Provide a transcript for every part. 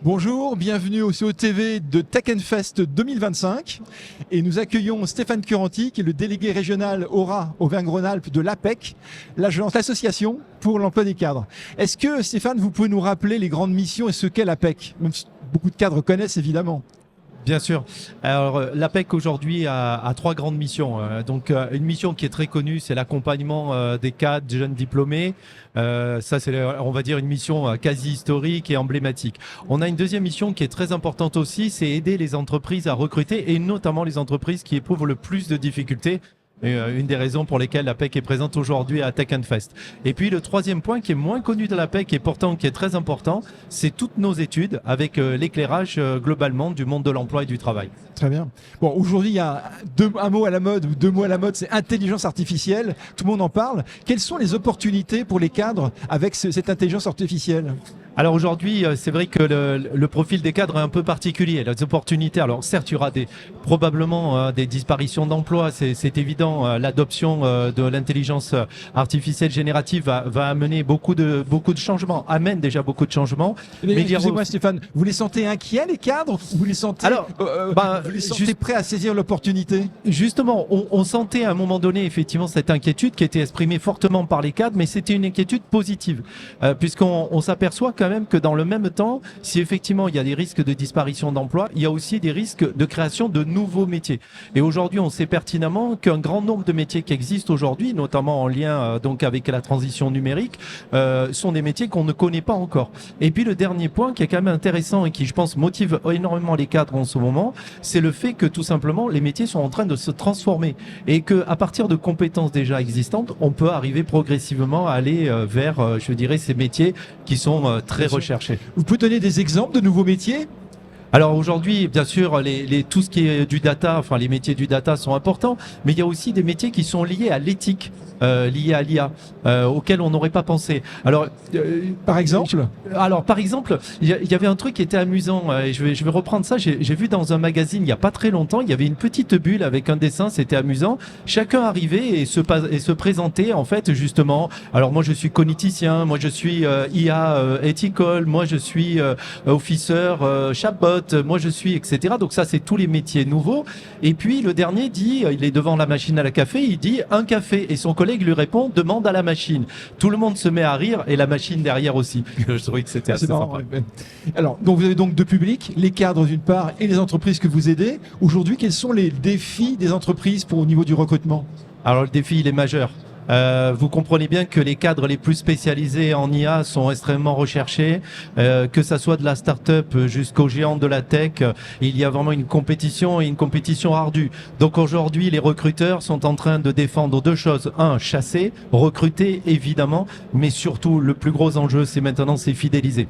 Bonjour, bienvenue au COTV de Tech Fest 2025 et nous accueillons Stéphane Curanti qui est le délégué régional Aura Auvergne-Rhône-Alpes de l'APEC, l'association pour l'emploi des cadres. Est-ce que Stéphane, vous pouvez nous rappeler les grandes missions et ce qu'est l'APEC, même si beaucoup de cadres connaissent évidemment? Bien sûr. Alors, l'APEC aujourd'hui a trois grandes missions. Donc, une mission qui est très connue, c'est l'accompagnement des cadres, des jeunes diplômés. Ça, c'est, on va dire, une mission quasi historique et emblématique. On a une deuxième mission qui est très importante aussi, c'est aider les entreprises à recruter et notamment les entreprises qui éprouvent le plus de difficultés. Une des raisons pour lesquelles l'APEC est présente aujourd'hui à Tech Fest. Et puis le troisième point qui est moins connu de l'APEC et pourtant qui est très important, c'est toutes nos études avec l'éclairage globalement du monde de l'emploi et du travail. Très bien. Bon, aujourd'hui, il y a un mot à la mode ou deux mots à la mode, c'est intelligence artificielle. Tout le monde en parle. Quelles sont les opportunités pour les cadres avec cette intelligence artificielle ? Alors aujourd'hui, c'est vrai que le profil des cadres est un peu particulier. Les opportunités, alors certes, il y aura probablement des disparitions d'emplois, c'est évident. L'adoption de l'intelligence artificielle générative va amener beaucoup de changements, amène déjà beaucoup de changements. Mais excusez-moi Stéphane, vous les sentez inquiets les cadres ou vous les sentez, vous les sentez prêts à saisir l'opportunité ? Justement, on sentait à un moment donné effectivement cette inquiétude qui était exprimée fortement par les cadres, mais c'était une inquiétude positive, puisqu'on s'aperçoit quand même que dans le même temps, si effectivement il y a des risques de disparition d'emplois, il y a aussi des risques de création de nouveaux métiers. Et aujourd'hui, on sait pertinemment qu'un grand nombre de métiers qui existent aujourd'hui, notamment en lien donc avec la transition numérique, sont des métiers qu'on ne connaît pas encore. Et puis le dernier point qui est quand même intéressant et qui, je pense, motive énormément les cadres en ce moment, c'est le fait que tout simplement les métiers sont en train de se transformer et que à partir de compétences déjà existantes, on peut arriver progressivement à aller vers, je dirais, ces métiers qui sont très recherchés. Vous pouvez donner des exemples de nouveaux métiers ? Alors aujourd'hui, bien sûr, tout ce qui est du data, enfin les métiers du data sont importants, mais il y a aussi des métiers qui sont liés à l'éthique, liés à l'IA, auxquels on n'aurait pas pensé. Alors, par exemple, il y avait un truc qui était amusant, et je vais reprendre ça. J'ai vu dans un magazine il y a pas très longtemps, il y avait une petite bulle avec un dessin, c'était amusant. Chacun arrivait et se présentait en fait justement. Alors moi je suis cogniticien, moi je suis IA ethical, moi je suis officer chatbot. Moi je suis, etc. Donc ça c'est tous les métiers nouveaux. Et puis le dernier dit, il est devant la machine à la café, il dit un café. Et son collègue lui répond, demande à la machine. Tout le monde se met à rire et la machine derrière aussi. Je trouvais que c'était assez sympa. Alors, donc vous avez donc deux publics, les cadres d'une part et les entreprises que vous aidez. Aujourd'hui, quels sont les défis des entreprises au niveau du recrutement ? Alors le défi il est majeur. Vous comprenez bien que les cadres les plus spécialisés en IA sont extrêmement recherchés, que ça soit de la start-up jusqu'aux géants de la tech, il y a vraiment une compétition et une compétition ardue. Donc aujourd'hui, les recruteurs sont en train de défendre deux choses. Un, chasser, recruter évidemment, mais surtout le plus gros enjeu, c'est fidéliser.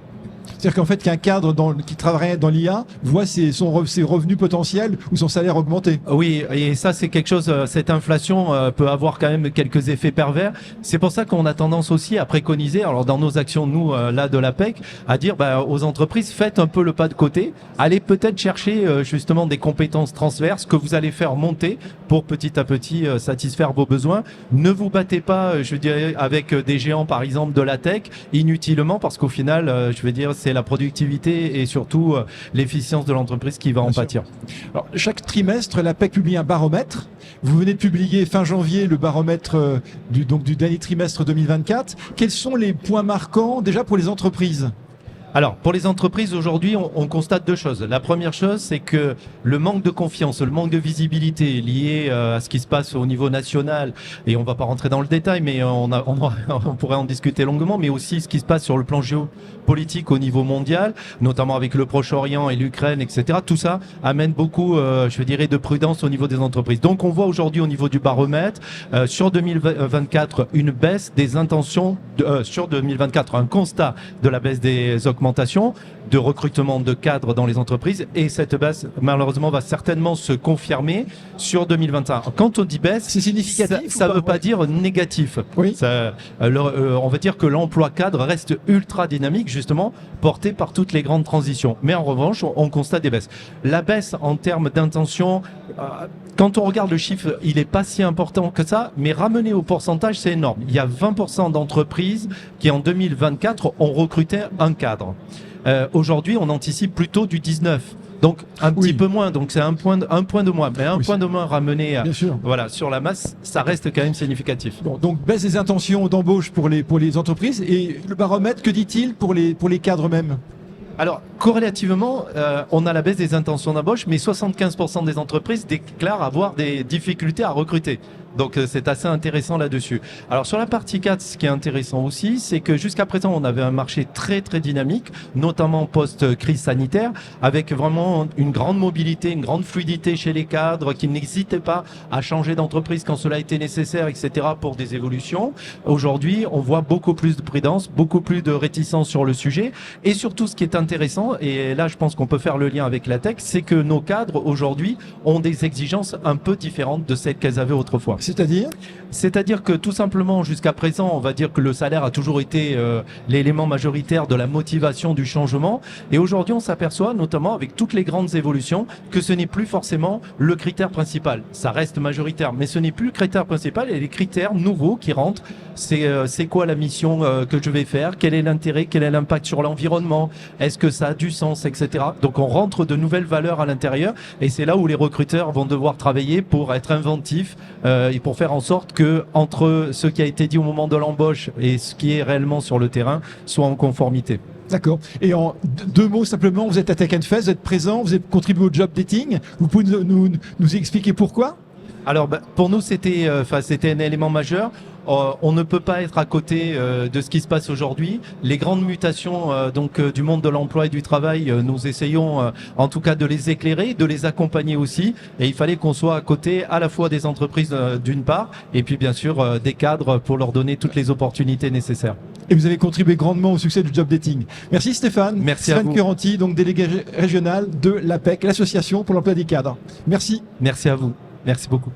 C'est-à-dire qu'en fait, qu'un cadre qui travaille dans l'IA voit ses revenus potentiels ou son salaire augmenter. Oui, et ça, c'est quelque chose, cette inflation peut avoir quand même quelques effets pervers. C'est pour ça qu'on a tendance aussi à préconiser, alors dans nos actions, nous, là, de l'APEC, à dire aux entreprises, faites un peu le pas de côté, allez peut-être chercher justement des compétences transverses que vous allez faire monter pour petit à petit satisfaire vos besoins. Ne vous battez pas, je dirais, avec des géants, par exemple, de la tech, inutilement, parce qu'au final, je veux dire, c'est la productivité et surtout l'efficience de l'entreprise qui va en pâtir. Alors, chaque trimestre, l'APEC publie un baromètre. Vous venez de publier fin janvier le baromètre du dernier trimestre 2024. Quels sont les points marquants déjà pour les entreprises ? Alors, pour les entreprises, aujourd'hui, on constate deux choses. La première chose, c'est que le manque de confiance, le manque de visibilité lié à ce qui se passe au niveau national, et on va pas rentrer dans le détail, mais on pourrait en discuter longuement, mais aussi ce qui se passe sur le plan géopolitique au niveau mondial, notamment avec le Proche-Orient et l'Ukraine, etc. Tout ça amène beaucoup, je dirais, de prudence au niveau des entreprises. Donc, on voit aujourd'hui au niveau du baromètre, sur 2024, une baisse des intentions, sur 2024, un constat de la baisse des augmentations de recrutement de cadres dans les entreprises et cette baisse malheureusement va certainement se confirmer sur 2021. Quand on dit baisse, c'est significatif, ça ne veut pas dire négatif. Oui. On va dire que l'emploi cadre reste ultra dynamique justement porté par toutes les grandes transitions. Mais en revanche, on constate des baisses. La baisse en termes d'intention, quand on regarde le chiffre, il n'est pas si important que ça, mais ramené au pourcentage, c'est énorme. Il y a 20% d'entreprises qui en 2024 ont recruté un cadre. Aujourd'hui, on anticipe plutôt du 19. Donc un petit peu moins, donc c'est un point de moins, mais un point de moins ramené voilà, sur la masse, ça reste quand même significatif. Bon, donc baisse des intentions d'embauche pour les entreprises, et le baromètre, que dit-il pour les cadres même? Alors, corrélativement, on a la baisse des intentions d'embauche, mais 75% des entreprises déclarent avoir des difficultés à recruter. Donc c'est assez intéressant là-dessus. Alors sur la partie 4, ce qui est intéressant aussi, c'est que jusqu'à présent, on avait un marché très très dynamique, notamment post-crise sanitaire, avec vraiment une grande mobilité, une grande fluidité chez les cadres qui n'hésitaient pas à changer d'entreprise quand cela était nécessaire, etc. pour des évolutions. Aujourd'hui, on voit beaucoup plus de prudence, beaucoup plus de réticence sur le sujet. Et surtout, ce qui est intéressant, et là je pense qu'on peut faire le lien avec la tech, c'est que nos cadres aujourd'hui ont des exigences un peu différentes de celles qu'elles avaient autrefois. C'est-à-dire que tout simplement, jusqu'à présent, on va dire que le salaire a toujours été l'élément majoritaire de la motivation du changement. Et aujourd'hui, on s'aperçoit, notamment avec toutes les grandes évolutions, que ce n'est plus forcément le critère principal. Ça reste majoritaire, mais ce n'est plus le critère principal. Et les critères nouveaux qui rentrent, c'est quoi la mission que je vais faire? Quel est l'intérêt? Quel est l'impact sur l'environnement? Est-ce que ça a du sens, etc. Donc on rentre de nouvelles valeurs à l'intérieur. Et c'est là où les recruteurs vont devoir travailler pour être inventifs et pour faire en sorte que entre ce qui a été dit au moment de l'embauche et ce qui est réellement sur le terrain soit en conformité. D'accord. Et en deux mots simplement, vous êtes à Tech Fest, vous êtes présent, vous avez contribué au job dating. Vous pouvez nous expliquer pourquoi? Alors pour nous c'était un élément majeur. On ne peut pas être à côté de ce qui se passe aujourd'hui. Les grandes mutations du monde de l'emploi et du travail, nous essayons en tout cas de les éclairer, de les accompagner aussi. Et il fallait qu'on soit à côté à la fois des entreprises d'une part, et puis bien sûr des cadres pour leur donner toutes les opportunités nécessaires. Et vous avez contribué grandement au succès du job dating. Merci Stéphane. Merci à vous. Stéphane Curanti, donc délégué régional de l'APEC, l'association pour l'emploi des cadres. Merci. Merci à vous. Merci beaucoup.